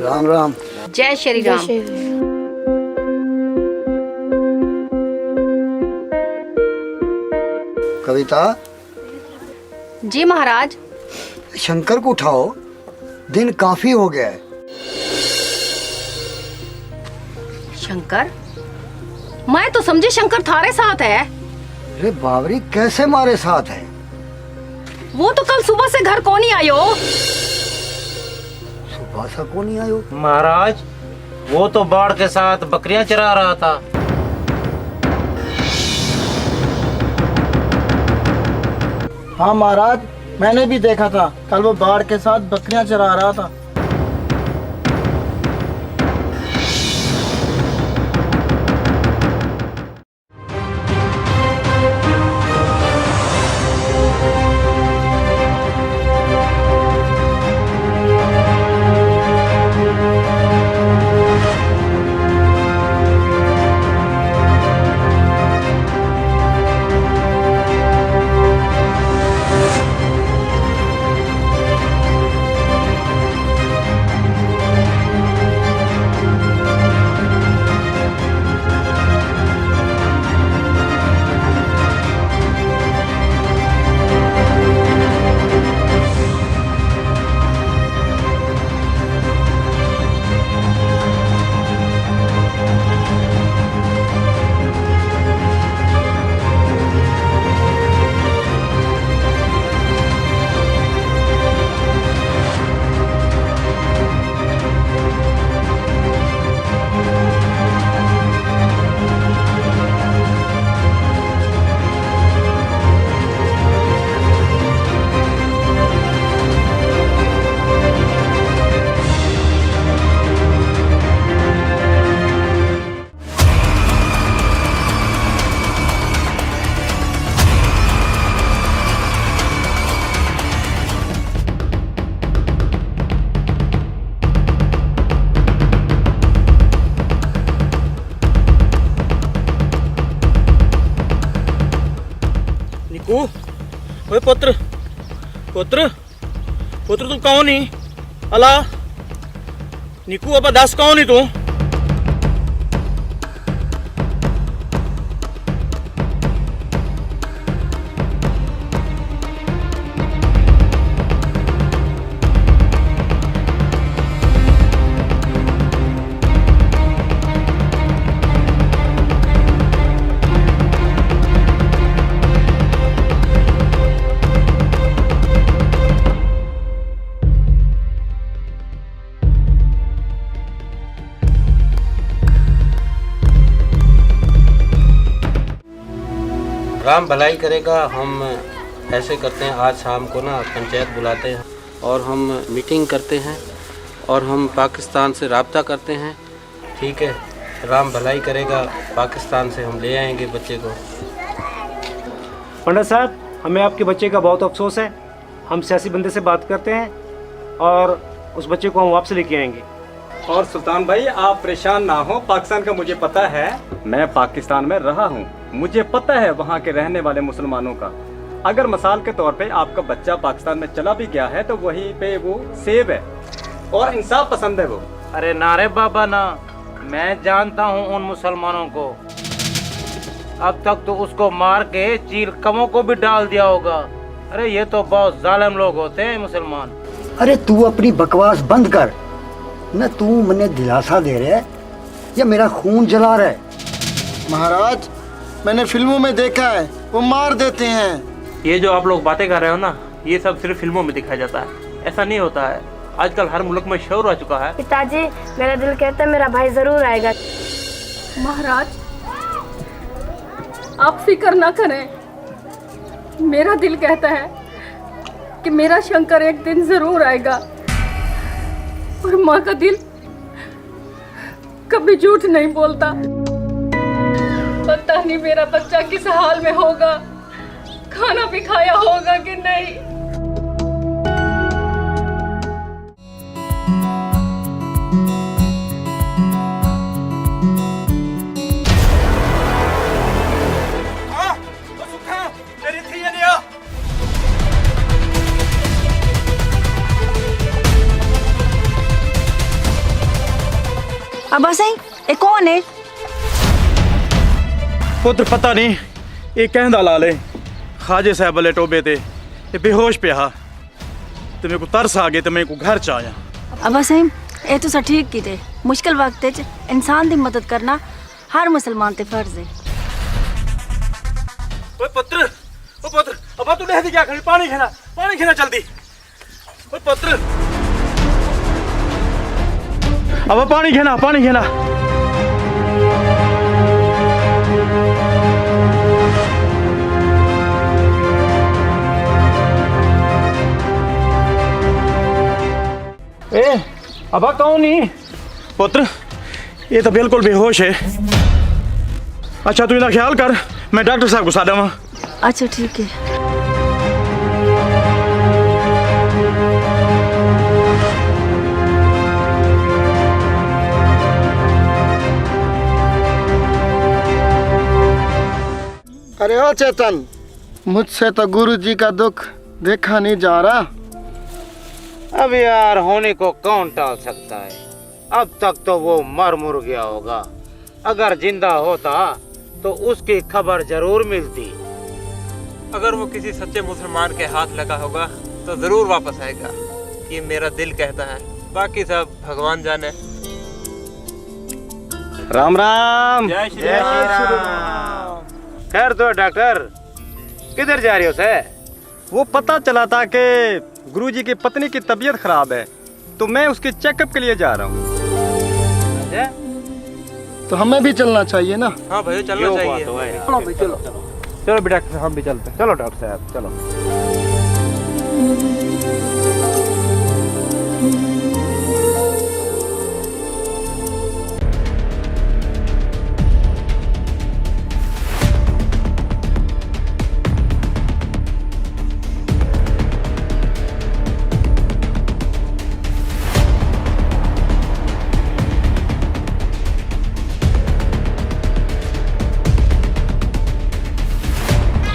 राम राम। जय श्री राम। कविता। जी महाराज। शंकर को उठाओ, दिन काफी हो गया है। शंकर? मैं तो समझी शंकर थारे साथ है। अरे बावरी, कैसे मारे साथ है? वो तो कल सुबह से घर कौन ही आयो। सुबह से कौन नहीं आयो? महाराज, वो तो बाढ़ के साथ बकरियां चरा रहा था। हाँ महाराज, मैंने भी देखा था, कल वो बाढ़ के साथ बकरियां चरा रहा था। ओए पुत्र पुत्र पुत्र तू कौन ही अला निकू अब दस कौन ही तू? राम भलाई करेगा। हम ऐसे करते हैं, आज शाम को ना पंचायत बुलाते हैं और हम मीटिंग करते हैं और हम पाकिस्तान से राब्ता करते हैं। ठीक है, राम भलाई करेगा, पाकिस्तान से हम ले आएंगे बच्चे को। पंडित साहब, हमें आपके बच्चे का बहुत अफसोस है। हम सियासी बंदे से बात करते हैं और उस बच्चे को हम वापस लेके आएंगे। और सुल्तान भाई, आप परेशान ना हो, पाकिस्तान का मुझे पता है। मैं पाकिस्तान में रहा हूँ, मुझे पता है वहाँ के रहने वाले मुसलमानों का। अगर मिसाल के तौर पे आपका बच्चा पाकिस्तान में चला भी गया है तो वहीं पे वो सेव है और इंसाफ पसंद है वो। अरे नारे बाबा ना, मैं जानता हूँ उन मुसलमानों को। अब तक तो उसको मार के चील कमों को भी डाल दिया होगा। अरे ये तो बहुत जालिम लोग होते हैं मुसलमान। अरे तू अपनी बकवास बंद कर न। तू मने दिलासा दे रहा है या मेरा खून जला रहा है? महाराज, मैंने फिल्मों में देखा है, वो मार देते हैं। ये जो आप लोग बातें कर रहे हो ना, ये सब सिर्फ फिल्मों में दिखाया जाता है, ऐसा नहीं होता है। आजकल हर मुल्क में शोर आ चुका है। पिताजी, मेरा दिल कहता है मेरा भाई जरूर आएगा। महाराज, आप फिक्र ना करें। मेरा दिल कहता है कि मेरा शंकर एक दिन जरूर आएगा और माँ का दिल कभी झूठ नहीं बोलता। पता नहीं मेरा बच्चा किस हाल में होगा, खाना भी खाया होगा कि नहीं। अब्बा सही ये कौन है? पुत्र पता नहीं ये कहंदा लाल है खाजे साहब वाले टोबे ते ये बेहोश पे हा तो मेरे को तरस आ गए तो मेरे को घर च आया। अब्बा सही ये तो ठीक की थे मुश्किल वक्त च इंसान की मदद करना हर मुसलमान ते फर्ज है। ओए पुत्र अब्बा तू नहदी क्या खड़ी पानी खेना जल्दी। ओए पुत्र अब्बा पानी खेना। ए अब्बा कौन नहीं पुत्र ये तो बिल्कुल बेहोश है। अच्छा तू इनका ख्याल कर मैं डॉक्टर साहब को सादा वहाँ। अच्छा ठीक है। अरे ओ चेतन, मुझसे तो गुरुजी का दुख देखा नहीं जा रहा। अब यार होने को कौन टाल सकता है। अब तक तो वो मर मुर गया होगा। अगर जिंदा होता तो उसकी खबर जरूर मिलती। अगर वो किसी सच्चे मुसलमान के हाथ लगा होगा तो जरूर वापस आएगा, ये मेरा दिल कहता है। बाकी सब भगवान जाने। राम राम। जय श्री राम। खैर तो डॉक्टर किधर जा रही हो से? वो पता चला था कि गुरुजी की पत्नी की तबीयत खराब है तो मैं उसके चेकअप के लिए जा रहा हूँ। तो हमें भी चलना चाहिए ना। हाँ भाई चलना चाहिए। चलो भाई चलो भी डॉक्टर साहब हम भी चलते हैं। चलो डॉक्टर साहब चलो।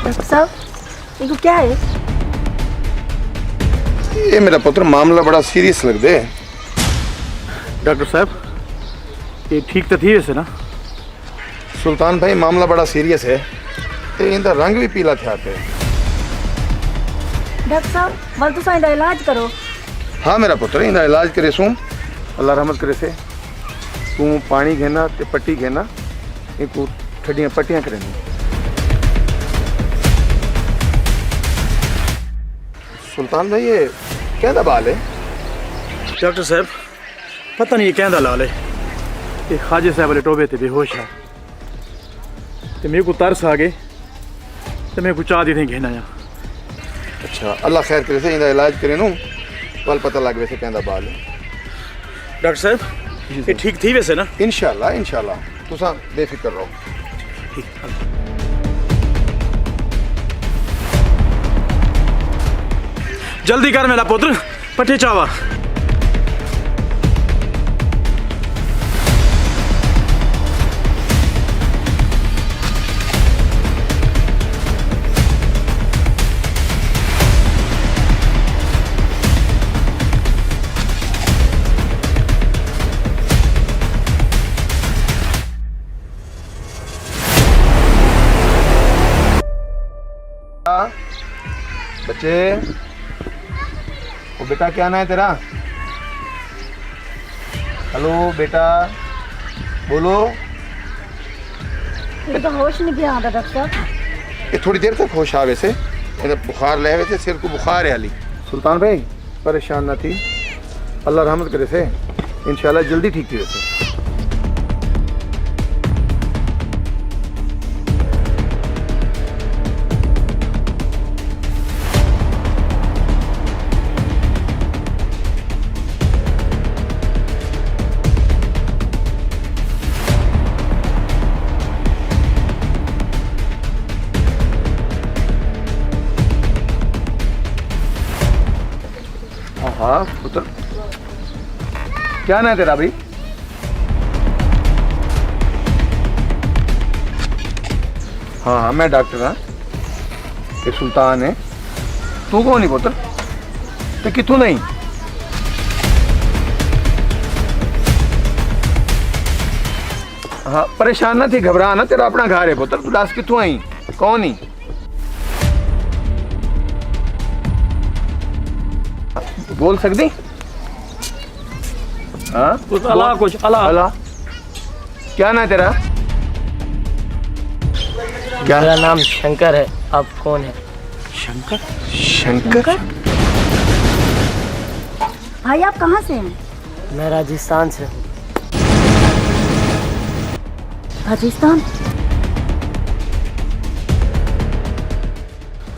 डॉक्टर साहब इनको क्या है? ये मेरा पुत्र मामला बड़ा सीरियस लग दे। डॉक्टर साहब ये ठीक तो थी वैसे ना? सुल्तान भाई मामला बड़ा सीरियस है। ते इनका रंग भी पीला था। डॉक्टर साहब बल तो इनका इलाज करो। हाँ मेरा पुत्र इनका इलाज करे सू अल्लाह रहमत करे से। तू पानी घेना ते पट्टी घेना इनको ठंडियां पट्टियां करेंगी। सुल्तान भाई ये कहता बाल है? डॉक्टर साहब पता नहीं ये कहंदा लाल है ये खाजे साहब वाले टोबे थे बेहोश है तो मेरे को तरस आ गए तो मेरे को चाह दी थी घेना या। अच्छा अल्लाह खैर करे से इनका इलाज करे नू कल पता लग वैसे कहता बाल है। डॉक्टर साहब ये ठीक थी वैसे ना? इंशाल्लाह तुसा बेफिक्र रहो। जल्दी कर मेरा पुत्र पट्टी चावा। बच्चे ओ बेटा क्या नाम है तेरा? हेलो बेटा बोलो। ये तो होश नहीं गया डॉक्टर साहब। ये थोड़ी देर तक होश आवे से बुखार ले वैसे सिर को बुखार है हाली। सुल्तान भाई परेशान ना थी अल्लाह रहमत करे से इंशाल्लाह जल्दी ठीक थी वैसे। हाँ पुत्र क्या नाम है तेरा भाई? हाँ मैं डॉक्टर हाँ ये सुल्तान है। तू कौन है पुत्र ते कितों नहीं? हाँ परेशान ना थी, घबरा ना, तेरा अपना घर है पुत्र। तू दस कितों आई, कौन ही? बोल सकती? हाँ कुछ अला, कुछ अला। अला क्या ना तेरा? क्या? मेरा नाम शंकर है। आप कौन है? शंकर? शंकर? भाई आप कहाँ से हैं? मैं राजस्थान से हूँ। राजस्थान?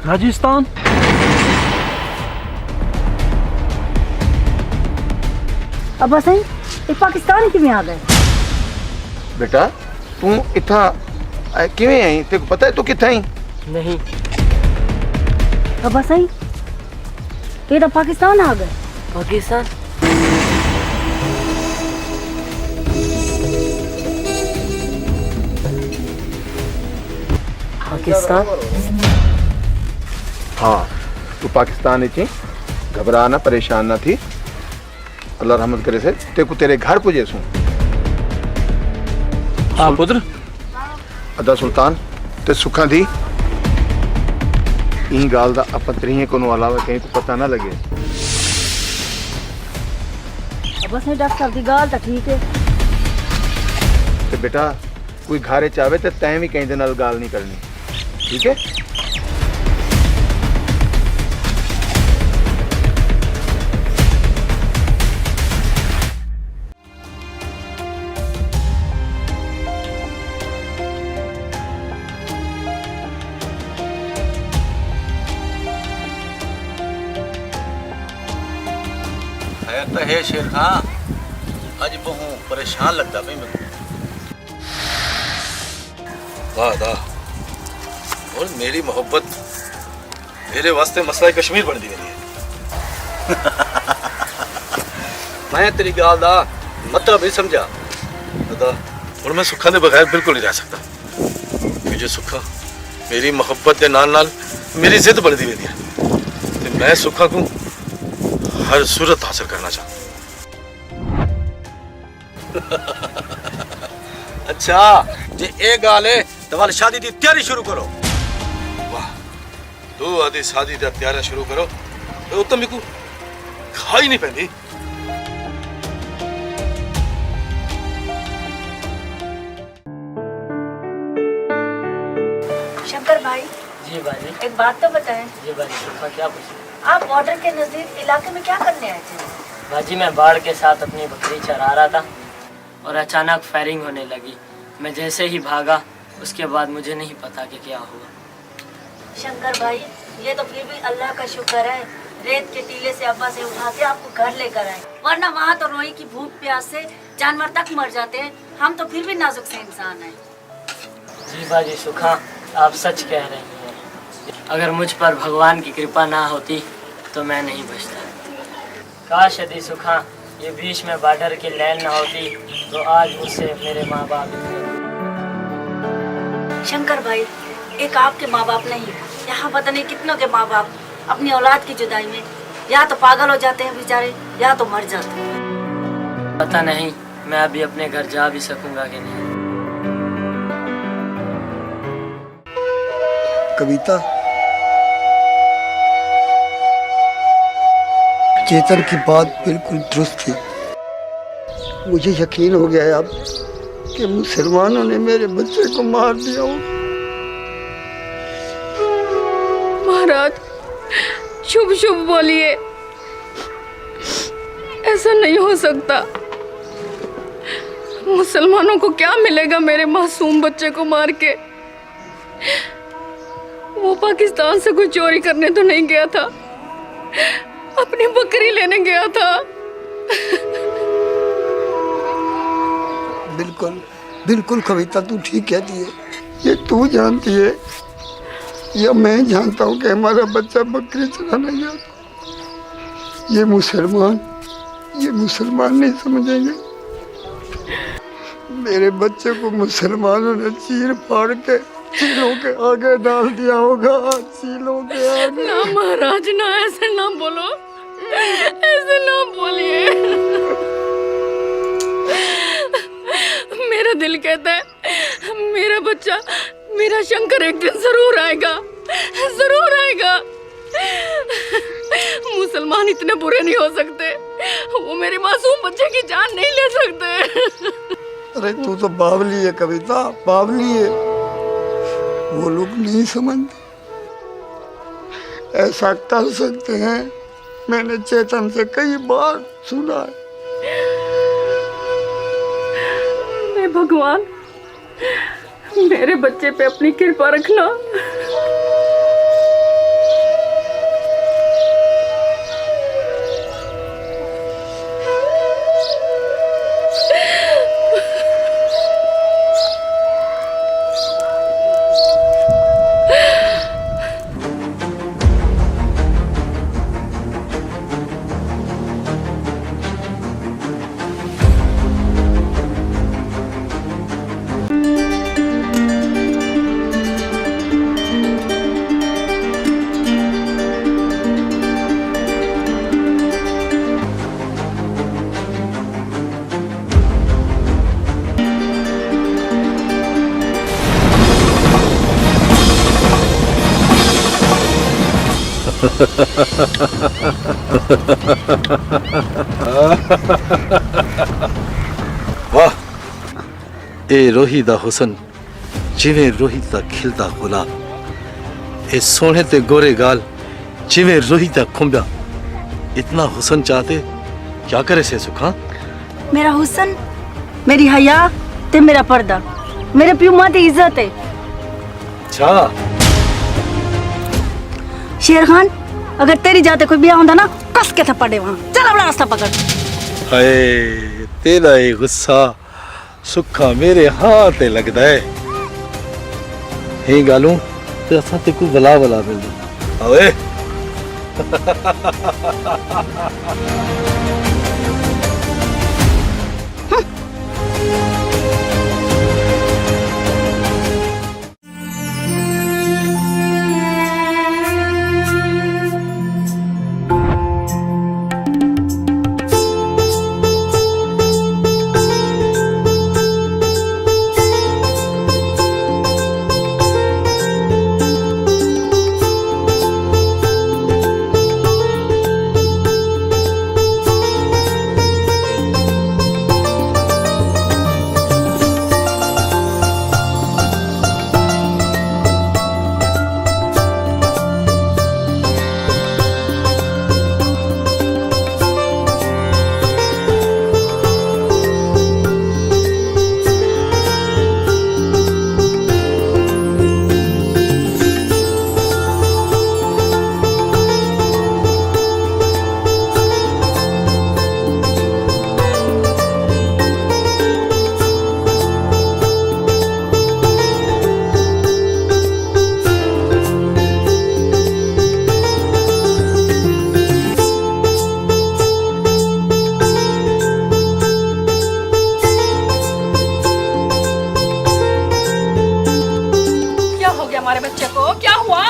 राजस्थान? अब सही ये पाकिस्तान किवें आ गए? बेटा तू इतना किवें आई? तेको पता है तू कितना आई? नहीं। अब सही ये तो पाकिस्तान आ गए। पाकिस्तान? पाकिस्तान? हाँ तू पाकिस्तान ही, घबरा ना, परेशान ना थी। अल्लाह रहमत करे से तेको तेरे घर पुजे सू। हाँ पुत्र। अदा सुल्तान ते सुखा थी ई गाल दा अपन तरीए को अलावा कहीं को पता ना लगे। अब सही डॉक्टर साहब दी गाल तो ठीक है। ते बेटा कोई घरे चाहे तो तैं भी कहीं दे नाल गाल नहीं करनी, ठीक है? तो है शेर खां, अज बहु परेशान लगता भाई मैं। वाह दा, और मेरी मोहब्बत मेरे वास्ते मसला कश्मीर बन दी मेरी है। मैं तेरी गाल दा मतलब नहीं समझा दा, और मैं सुखा दे बगैर बिल्कुल नहीं रह सकता। मुझे सुखा मेरी मोहब्बत के नाल नाल मेरी जिद बन दी मेरी है। ते मैं सुखा को हर सूरत हासिल करना चाहता। अच्छा जे ए गाल है तो वाल शादी की तैयारी शुरू करो। वाह तू आदि शादी की तैयारी शुरू करो तो मेरे को खाई नहीं पैंदी। शंकर भाई। जी बाजी। एक बात तो बताएं। जी बाजी सुखा, क्या पूछे? आप बॉर्डर के नजदीक इलाके में क्या करने आए थे? बाजी मैं बाढ़ के साथ अपनी बकरी चरा रहा था और अचानक फायरिंग होने लगी। मैं जैसे ही भागा उसके बाद मुझे नहीं पता कि क्या हुआ। शंकर भाई ये तो फिर भी अल्लाह का शुक्र है, रेत के टीले से अब्बा से उठा के आपको घर लेकर आए, वरना वहाँ तो रोई की भूख प्यास से जानवर तक मर जाते हैं। हम तो फिर भी नाजुक से इंसान हैं। जी बाजी सुखा, आप सच कह रही हैं। अगर मुझ पर भगवान की कृपा ना होती तो मैं नहीं बचता। काश यदि सुखा ये बीच में बॉर्डर की लाइन ना होती तो आज मुझसे मेरे माँ बाप। शंकर भाई एक आपके माँ बाप नहीं, यहाँ पता नहीं कितनों के माँ बाप अपनी औलाद की जुदाई में या तो पागल हो जाते हैं बेचारे, या तो मर जाते हैं। पता नहीं मैं अभी अपने घर जा भी सकूंगा कि नहीं। कविता, चेतन की बात बिल्कुल दुरुस्त थी। मुझे यकीन हो गया है अब कि मुसलमानों ने मेरे बच्चे को मार दिया हो। महाराज शुभ शुभ बोलिए, ऐसा नहीं हो सकता। मुसलमानों को क्या मिलेगा मेरे मासूम बच्चे को मार के? वो पाकिस्तान से कोई चोरी करने तो नहीं गया था, अपनी बकरी लेने गया था। बिल्कुल बिल्कुल कविता, तू ठीक कहती है। ये तू जानती है या मैं जानता हूँ कि हमारा बच्चा बकरी चराने गया था। ये मुसलमान नहीं समझेंगे। मेरे बच्चे को मुसलमानों ने चीर फाड़ के चीलों के आगे डाल दिया होगा। चीलों के आगे। ना महाराज ना, ऐसे ना बोलो, ऐसे ना बोलिए। मेरा दिल कहता है मेरा बच्चा, मेरा शंकर एक दिन जरूर आएगा, जरूर आएगा। मुसलमान इतने बुरे नहीं हो सकते, वो मेरे मासूम बच्चे की जान नहीं ले सकते। अरे तू तो बावली है कविता, बावली है। वो लोग नहीं समझते। ऐसा कर सकते हैं, मैंने चेतन से कई बार सुना है। हे भगवान, मेरे बच्चे पे अपनी कृपा रखना। वाह, ए रोही दा हुसन जिवें रोही दा खिलदा गुलाब, ए सोने ते गोरे गाल जिवें रोही दा खुंबा। इतना हुसन चाहते क्या करे से सुखा? मेरा हुसन, मेरी हया ते मेरा पर्दा, मेरे प्यू मां दी इज्जत है। अच्छा शेर खान, अगर तेरी जाते कोई ब्याह होंदा ना, कस के थप्पड़े वहां। चल अपना रास्ता पकड़। हाय तेरा ये गुस्सा सुखा मेरे हाथ ते लगदा है। हे गालू ते असा ते को बला बला मिल दे। ओए हमारे बच्चे को क्या हुआ?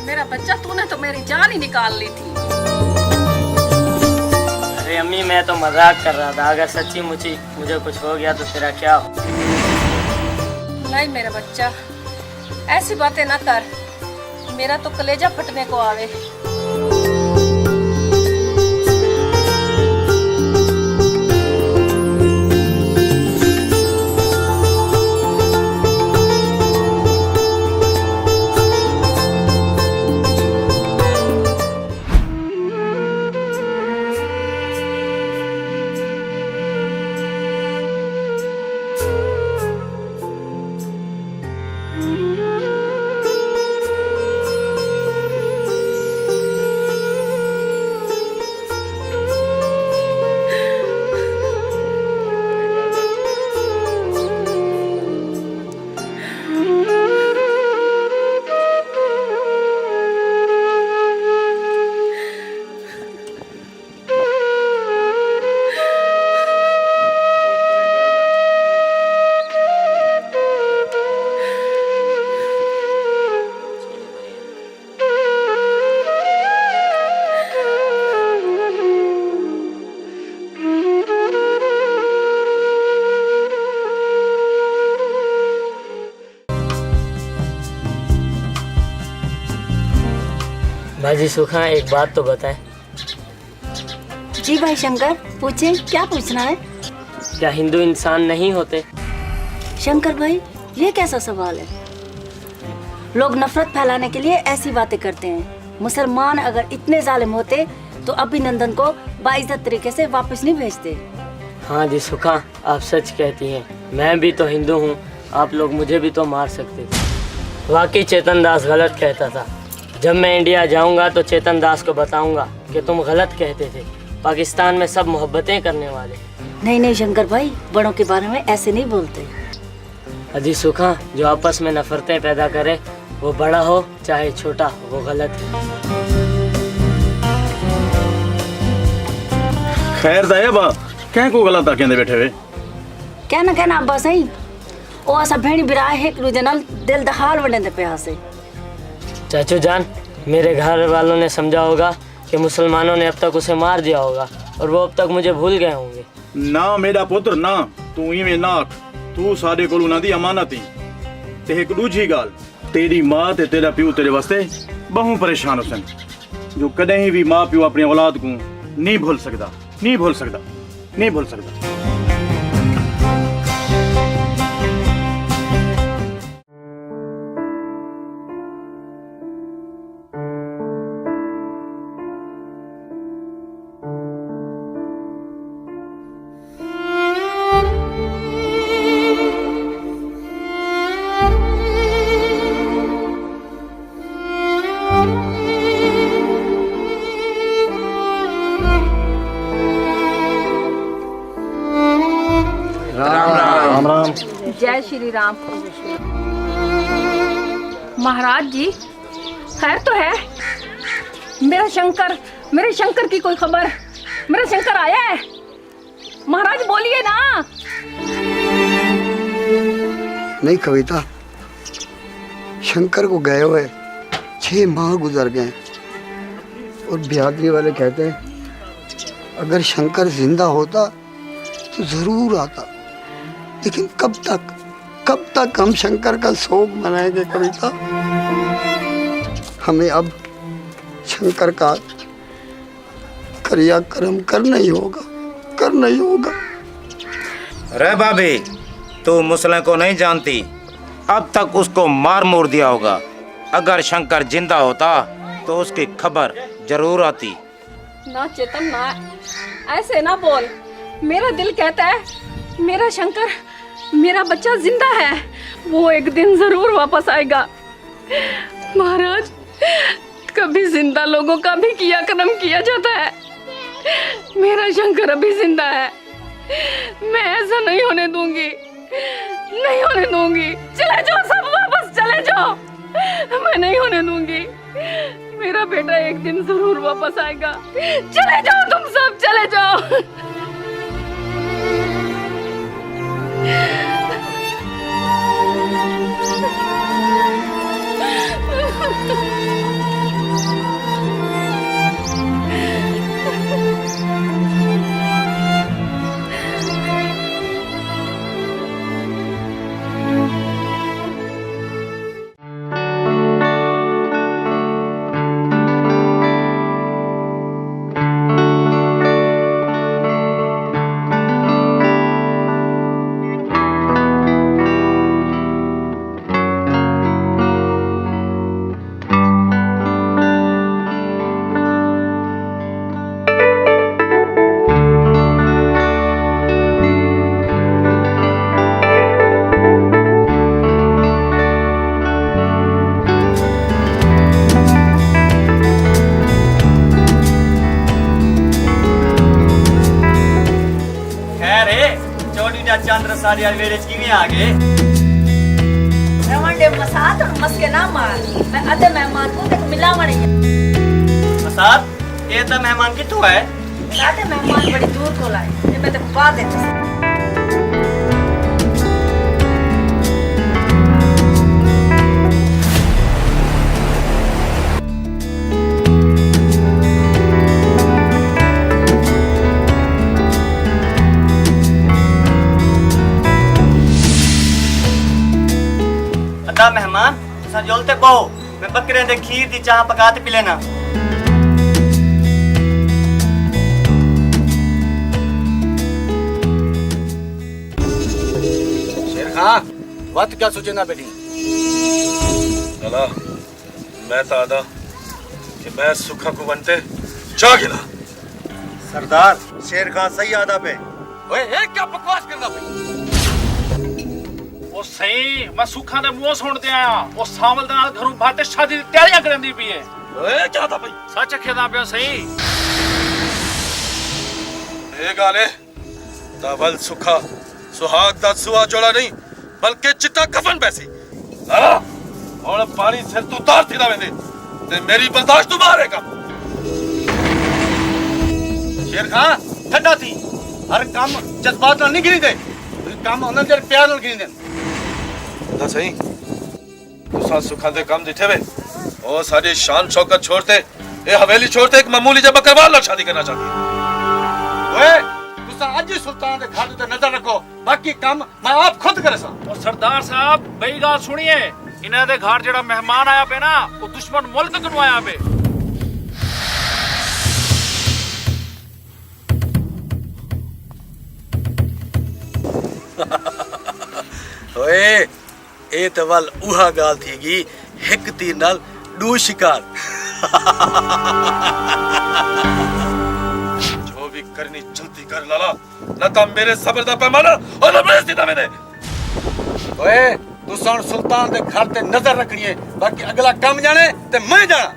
मेरा बच्चा, तूने तो मेरी जान ही निकाल ली थी। अरे अम्मी, मैं तो मजाक कर रहा था। अगर सच्ची मुझे कुछ हो गया तो तेरा क्या हो? नहीं मेरा बच्चा, ऐसी बातें ना कर, मेरा तो कलेजा फटने को आवे। बाजी सुखा एक बात तो बताएं। जी भाई शंकर, पूछे, क्या पूछना है? क्या हिंदू इंसान नहीं होते? शंकर भाई, ये कैसा सवाल है? लोग नफरत फैलाने के लिए ऐसी बातें करते हैं। मुसलमान अगर इतने जालिम होते तो अभिनंदन को बाइज्जत तरीके से वापस नहीं भेजते। हाँ जी सुखा, आप सच कहती हैं। मैं भी तो हिंदू हूँ, आप लोग मुझे भी तो मार सकते थे। वाकई चेतन दास गलत कहता था। जब मैं इंडिया जाऊंगा तो चेतन दास को बताऊंगा कि तुम गलत कहते थे। पाकिस्तान में सब मोहब्बतें करने वाले। नहीं नहीं शंकर भाई, बड़ों के बारे में ऐसे नहीं बोलते। अजी सुखा, जो आपस में नफरतें पैदा करे, वो बड़ा हो चाहे छोटा, वो गलत है। खैर दायबा क्या को गलत आके बैठे हुए? कहना अब्बा सही। ओ असा भेड़ी बिराए है एक दूजे नाल दिल दहाल वडे दे प्यार से। चाचू जान, मेरे घर वालों ने समझा होगा कि मुसलमानों ने अब तक उसे मार दिया होगा और वो अब तक मुझे भूल गए होंगे। ना मेरा पुत्र ना, तू इवें नाख, तू साडे कोल उन्हां दी अमानत ही। ते एक दूजी गाल, तेरी मां ते तेरा प्यो तेरे वास्ते बहु परेशान हुसन, जो कदें भी मां प्यो अपनी औलाद को नहीं भूल सकदा, नहीं भूल सकदा, नहीं भूल सकदा। राम राम। जय श्री राम। महाराज जी, खैर तो है? मेरे शंकर की कोई खबर? मेरा शंकर आया है? महाराज बोलिए ना। नहीं कविता, शंकर को गए हुए 6 माह गुजर गए और बिहादरी वाले कहते हैं अगर शंकर जिंदा होता तो जरूर आता। लेकिन कब तक हम शंकर का शोक मनाएंगे कविता? हमें अब शंकर का क्रियाक्रम करना ही होगा। रे भाभी, तू मुसलिम को नहीं जानती, अब तक उसको मार मोर दिया होगा। अगर शंकर जिंदा होता तो उसकी खबर जरूर आती। ना चेतन ना, ऐसे ना बोल। मेरा दिल कहता है मेरा शंकर, मेरा बच्चा जिंदा है, वो एक दिन जरूर वापस आएगा। महाराज, कभी जिंदा लोगों का भी क्रियाक्रम किया जाता है। मेरा शंकर अभी जिंदा है, मैं ऐसा नहीं होने दूंगी। चले जाओ सब, वापस चले जाओ, मैं नहीं होने दूंगी। मेरा बेटा एक दिन जरूर वापस आएगा। चले जाओ तुम सब, चले जाओ। चंद्र सारी वेड़े किवें आ गए? मेहमान दे मसात और मस्के ना मार। मैं अदे मेहमान को देख मिलावण है। मसात ये तो मेहमान किथों है? साडे मेहमान बड़ी दूर को लाए, ये मैं ते पा देती। मेहमान जोलते बहु, मैं बकरे दे खीर दी चाह पका ते पी लेना। बात क्या सोचे ना बेटी अला मैं तो आदा कि मैं सुखा को बनते जा गिला सरदार शेर खान सही आदा पे ओए ये क्या बकवास करना भाई ਉਹ ਸਹੀ ਮੈਂ ਸੁੱਖਾਂ ਦੇ ਮੂੰਹ ਸੁਣਦੇ ਆਇਆ ਉਹ ਸਾਵਲ ਦੇ ਨਾਲ ਘਰੋਂ ਬਾਤੇ ਸ਼ਾਦੀ ਦੀ ਤਿਆਰੀਆਂ ਕਰਦੀ ਪਈ ਏ ਓਏ ਕੀ ਦਾ ਭਾਈ ਸੱਚ ਖੇਦਾ ਪਿਆ ਸਹੀ ਇਹ ਗਾਲੇ ਤਵਲ ਸੁਖਾ ਸੁਹਾਗ ਦਾ ਸੁਆ ਜੋੜਾ ਨਹੀਂ ਬਲਕਿ ਚਿੱਟਾ ਕਫਨ ਪੈਸੀ ਹੁਣ ਪਾਣੀ ਸਿਰ ਤੋਂ ਉਤਾਰ ਥੀ ਨਾ ਵੇਂਦੇ ਤੇ ਮੇਰੀ ਬਰਦਾਸ਼ਤ ਤੋਂ ਬਾਹਰ ਹੈ ਕੰਮ शेर खान ठंडा थी हर काम जज्बात नाल नहीं गिरी दे काम होना जर प्यार नाल गिरी दे ना सही तुसा सुखा दे काम दिठे वे ओ सारी शान शौकत छोड़ते ए हवेली छोड़ते एक मामूली जब बकरवाल नाल शादी करना चाहती ओए तुसा आज ही सुल्तान दे घर ते नजर रखो बाकी काम मैं आप खुद करे सा और सरदार साहब बई गल सुनिए इन्हां दे घर जेड़ा मेहमान आया पे ना वो दुश्मन मुल्क कनु आया पे ओए ए तो वल उहा गाल थीगी हिक तीर नाल दू शिकार जो भी करनी जल्दी कर लाला ना तो मेरे सब्र दा पैमाना और ना बेइज्जती दा मैंने ओए तुसा सुल्तान दे घर ते नजर रखनी है बाकी अगला काम जाने ते मैं जाना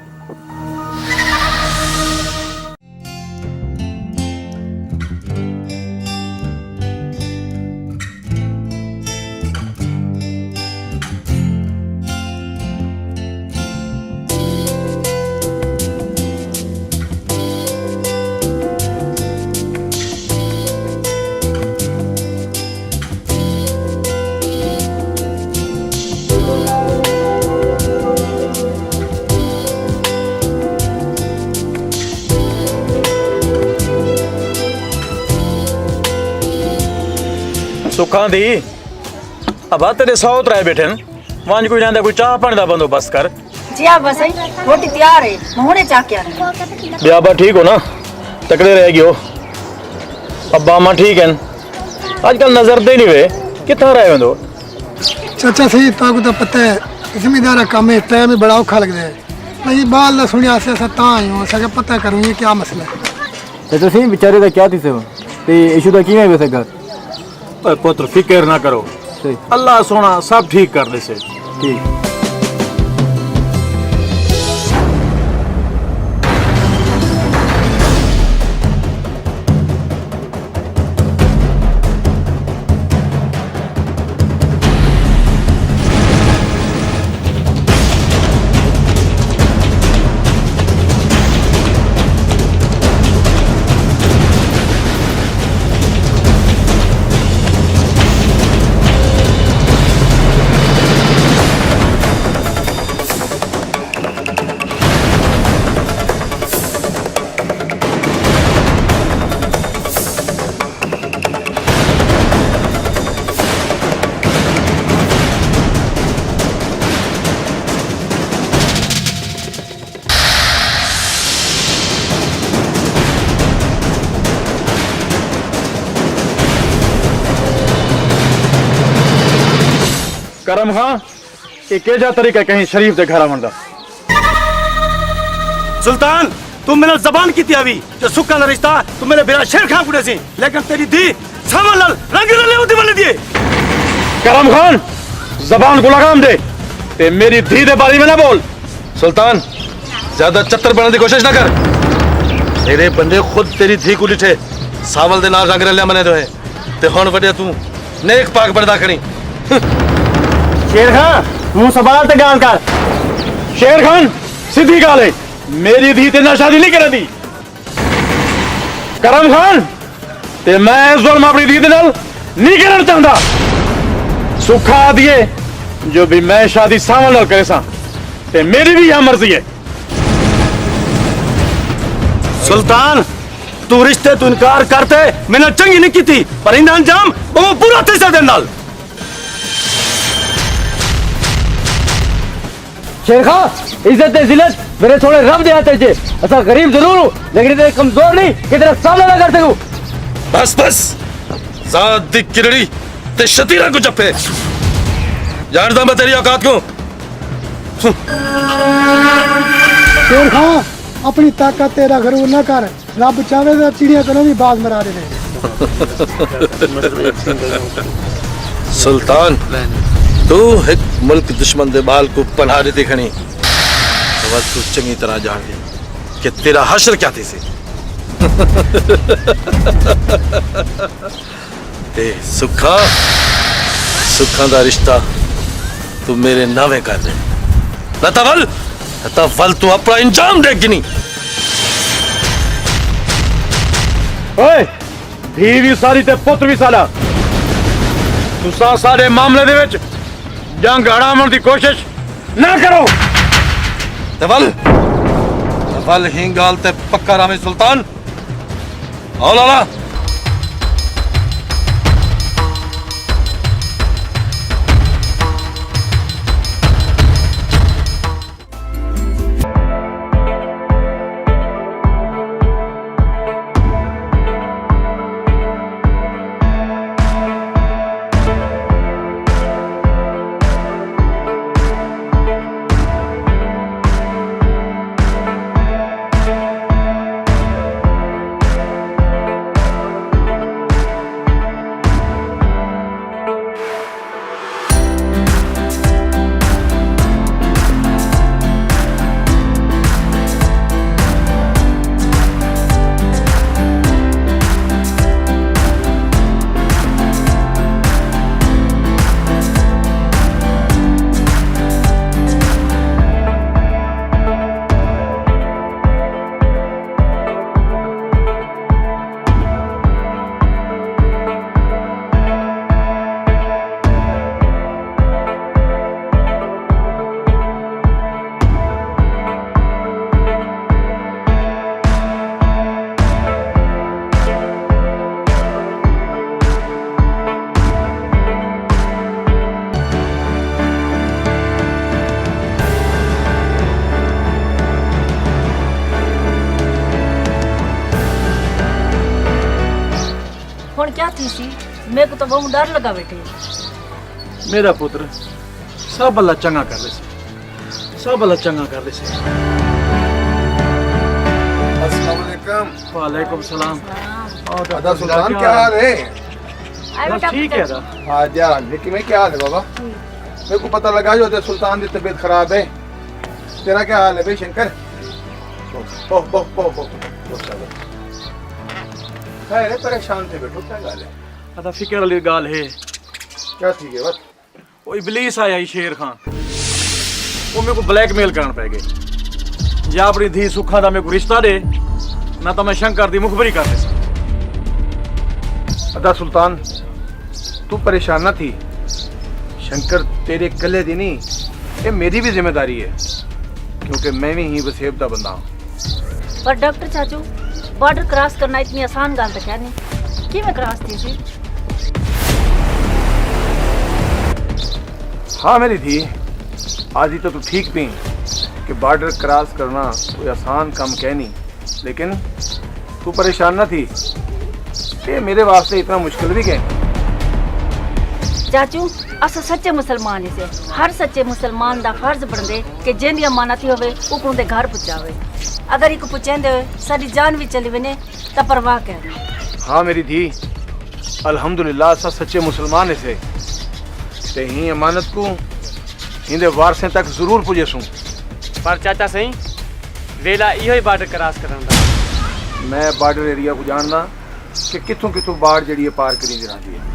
सुखा दी अब तेरे सौ उतराए बैठे वंज कोई लेंदा कोई चाह पानी का बंदोबस्त कर जी आप बस रोटी तैयार है मैं हुणे चाह के आना ब्याबा ठीक हो ना तकड़े रह गयो अब्बा अम्मा ठीक है आजकल नजर दे नहीं वे कितना रहे हो चाचा सही ताको तो पता है जिम्मेदार काम है टाइम में बड़ा औखा लगता है मैं ये बाल ना सुनिया से ता आई हूं सके पता करूं ये क्या मसला है तो सही बेचारे का क्या थी से ते इशू दा किवें वैसे घर पुत्र फिक्र ना करो अल्लाह सोना सब ठीक कर दे से ठीक करम खां ये केजा तरीका कहीं शरीफ दे घर आवन दा सुल्तान तू मेरे जबान की अभी जो सुखा का रिश्ता तू मेरे बिना शेर खान कुड़े सी लेकिन तेरी दी सामान लाल रंग रले उदी बने दिए करम खान जबान को लगाम दे ते मेरी धी दे बारे में ना बोल सुल्तान ज्यादा चत्तर बनने की कोशिश ना कर तेरे बंदे खुद तेरी धी को लिठे सावल दे नाल रंग रलिया मने दो है ते हुन वड्या तू नेक पाक बनदा खड़ी शेर खान मुंह संभाल ते गाल कर शेर खान सीधी गाल है मेरी धी ते ना शादी नहीं करनी करम खान ते मैं जुल्म अपनी धी दे नाल नहीं करना चाहता सुखा दिए जो भी मैं शादी सावल नाल करे सा ते मेरी भी यह मर्जी है सुल्तान तू रिश्ते तू इनकार करते मैंने चंगी नहीं की थी पर इन अंजाम वो पूरा तीसरा दिन नाल शेर खान इज्जत दे जिलत मेरे थोड़े रब दे आते जे ऐसा गरीब जरूर हूं लेकिन तेरे कमजोर नहीं कि तेरा सामना ना कर सकूं बस बस जात दी किरड़ी ते शतीरा को जप्पे जानता मैं तेरी औकात क्यों? शेर खां अपनी ताकत तेरा गरूर न कर, रब चाहे तो चिड़िया को भी बाज मरा दे। सुल्तान तू एक मुल्क दुश्मन दे बाल को पनाह दी खणी तो बस तू चंगी तरह जान ली कि तेरा हश्र क्या थी से। ए सुखा सुखा दा रिश्ता तू मेरे नावे कर दे। लतावल तू अपना इंजाम देगी नहीं। ओए धी भी सारी ते पुत्र भी साला तुसा सारे मामले दे विच जंग हड़ावन दी कोशिश ना करो। तवल ही गाल ते पक्का रामे सुल्तान। आओ लाला हुण क्या थी सी? मेरे को तो बहुत डर लगा बेटे। मेरा पुत्र सब अल्लाह चंगा कर दे, सब अल्लाह चंगा कर दे। अस्सलाम वालेकुम। वालेकुम सलाम। अदा सुल्तान क्या हाल है? बस ठीक है अदा। हाँ जा लेकिन मैं क्या हाल है बाबा? मेरे को पता लगा जो अदा सुल्तान की तबीयत खराब है। तेरा क्या हाल है भाई शंकर? ओह ओह ओह ओह खैर परेशान थे बेटो, क्या गाल है? अदा फिक्र वाली गाल है। क्या ठीक है बस? वो इबलीस आया ही शेर खां, वो मेरे को ब्लैकमेल करन पै गए। या अपनी धी सुखा दा मेरे को रिश्ता दे ना तो मैं शंकर दी मुखबरी कर दे। अदा सुल्तान तू परेशान ना थी, शंकर तेरे कले दी नहीं, ये मेरी भी जिम्मेदारी है क्योंकि मैं भी ही वसेब दा बंदा हूँ। पर डॉक्टर चाचू बॉर्डर क्रॉस करना इतनी आसान गल तो क्या नहीं कि मैं क्रॉस थी सी। हाँ मेरी थी आज ही तो तू ठीक पी कि बॉर्डर क्रॉस करना कोई आसान काम कह नहीं, लेकिन तू परेशान ना थी कि मेरे वास्ते इतना मुश्किल भी क्या। चाचू अस सच्चे मुसलमान ही से, हर सच्चे मुसलमान दा फर्ज बनदे कि जिंदी अमानत होवे उको दे घर पहुंचावे। अगर इको पहुंचांदे होए साडी जान भी चली वने ता परवाह कहना। हाँ मेरी धी अल्हम्दुलिल्लाह असा सच्चे मुसलमान है से ते ही अमानत को हिंदे वारसे तक जरूर पुजेसूं। पर चाचा सही वेला इहो ही बॉर्डर क्रॉस करन दा। मैं बॉर्डर एरिया को जानना कि कितों कितों बाढ़ जड़ी पार करी जाती है।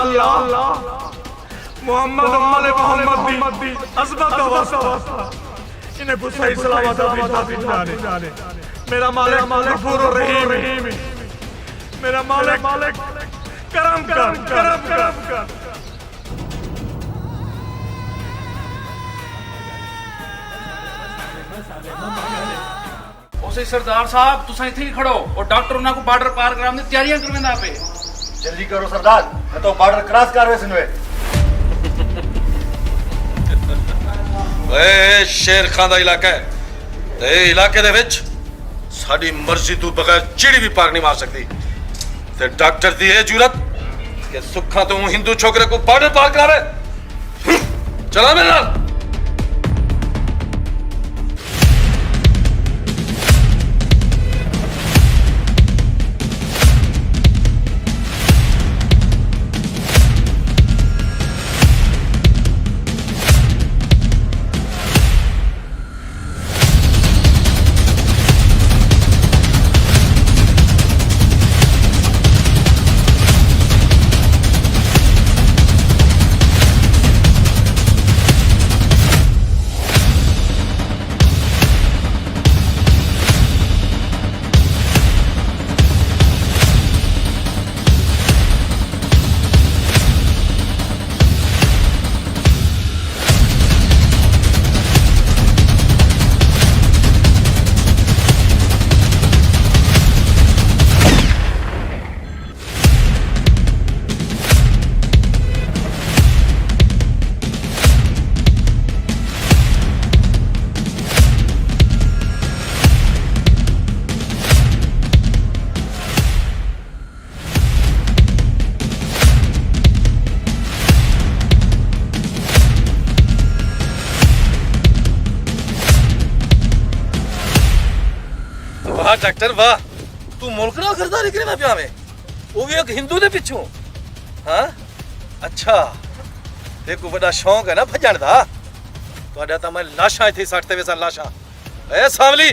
अल्लाह मोहम्मद वाले मोहम्मद दी अज़मत वास्ता इन्हें सही सलामत जाने मेरा मालिक गफूर रहीम मेरा मालिक करम कर उसे सरदार साहब तुसा इथे ही खड़ो और डॉक्टर उन्हें को बॉर्डर पार कराने की तैयारियां करवेंदा पे जल्दी करो सरदार मैं तो बॉर्डर क्रॉस कर रहे सिनवे ਏ ਸ਼ੇਰ ਖਾਨ ਦਾ ਇਲਾਕਾ ਹੈ ਤੇ ਇਹ ਇਲਾਕੇ ਦੇ ਵਿੱਚ ਸਾਡੀ ਮਰਜ਼ੀ ਤੋਂ ਬਗੈਰ ਚਿੜੀ ਵੀ ਪਾਰ ਨਹੀਂ ਮਾਰ ਸਕਦੀ ਤੇ ਡਾਕਟਰ ਦੀ ਇਹ ਜੁਰਤ ਕਿ ਸੁੱਖਾਂ ਤੋਂ ਹਿੰਦੂ ਛੋਕਰੇ ਕੋ ਬਾਰਡਰ ਪਾਰ ਕਰਾਵੇ ਚਲਾ ਮੇਰੇ ਨਾਲ वाह डॉक्टर वाह तू मुल्क नाल खरीदारी करे ना पिया में वो भी एक हिंदू दे पिछों हां अच्छा ते को बड़ा शौक है ना भजन दा तोड़ा ता मैं लाशा इथे सटते वे सन लाशा ए सावली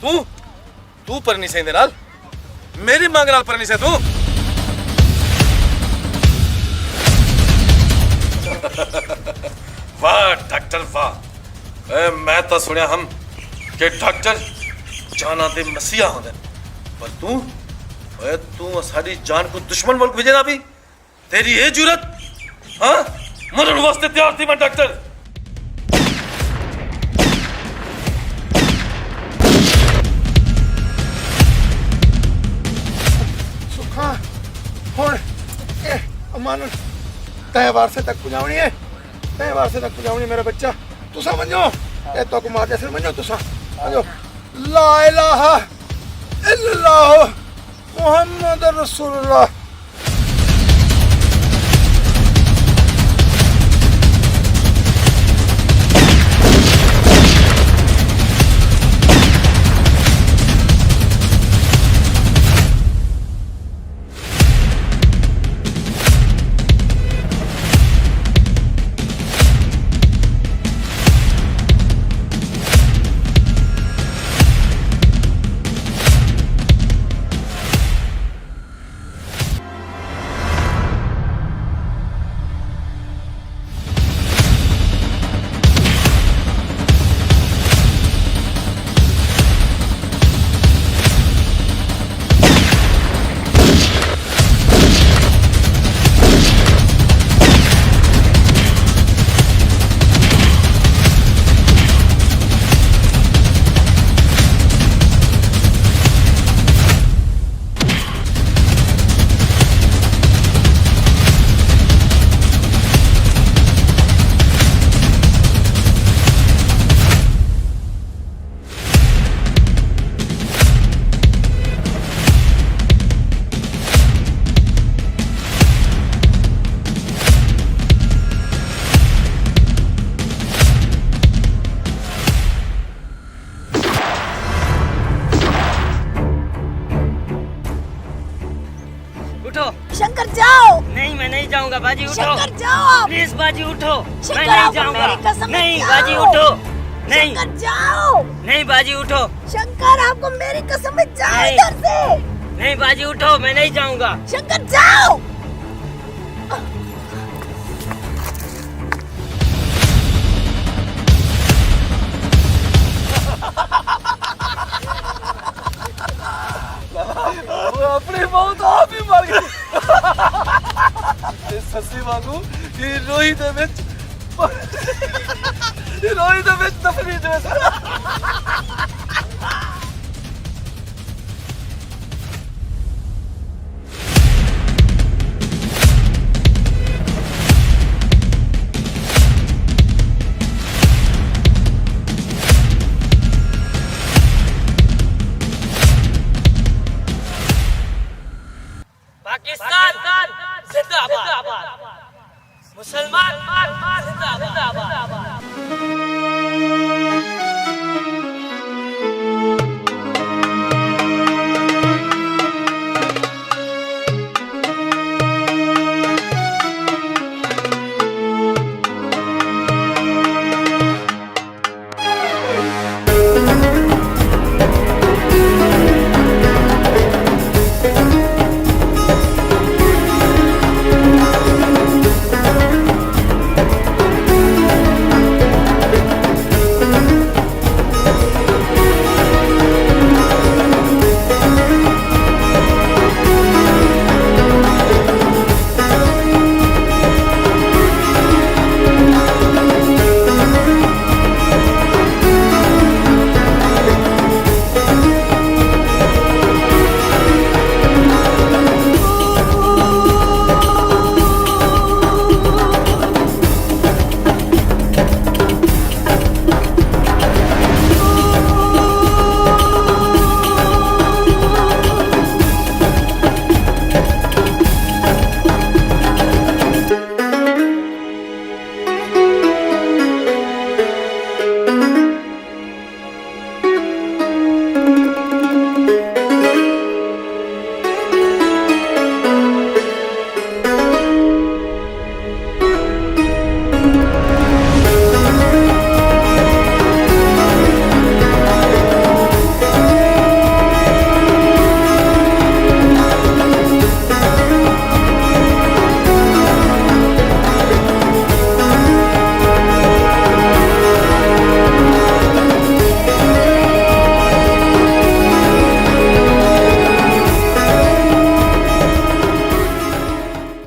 तू पर नहीं सेंदे नाल मेरी मांग नाल पर नहीं से तू वाह डॉक्टर वाह ए मैं तो सुनिया हम कि डॉक्टर जाना दे मसीहा होंदे पर तू साडी जान को दुश्मन मुल्क भेजना भी तेरी ये जुरत हां मरण वास्ते तैयार थी मैं डॉक्टर सुखा हुन ए अमान तयवार से तक पुजावनी है तयवार से तक पुजावनी मेरा बच्चा तुसा मनो ए तो को मार दे फिर मनो तुसा मनो ला इलाहा इल्लल्लाह मुहम्मद रसूलुल्लाह शंकर जाओ। नहीं मैं नहीं जाऊंगा बाजी उठो। शंकर जाओ प्लीज बाजी उठो। मैं शंकर नहीं जाऊंगा। मेरी कसम नहीं जाओ। बाजी उठो। नहीं शंकर जाओ। नहीं बाजी उठो। शंकर आपको मेरी कसम जाओ नहीं। इधर से। नहीं बाजी उठो मैं नहीं जाऊंगा। शंकर जाओ। हंसी वांगू ये रोई दे विच रोई दे विच तफरी जो सर पाकिस्तान जिंदाबाद, मुसलमान जिंदाबाद।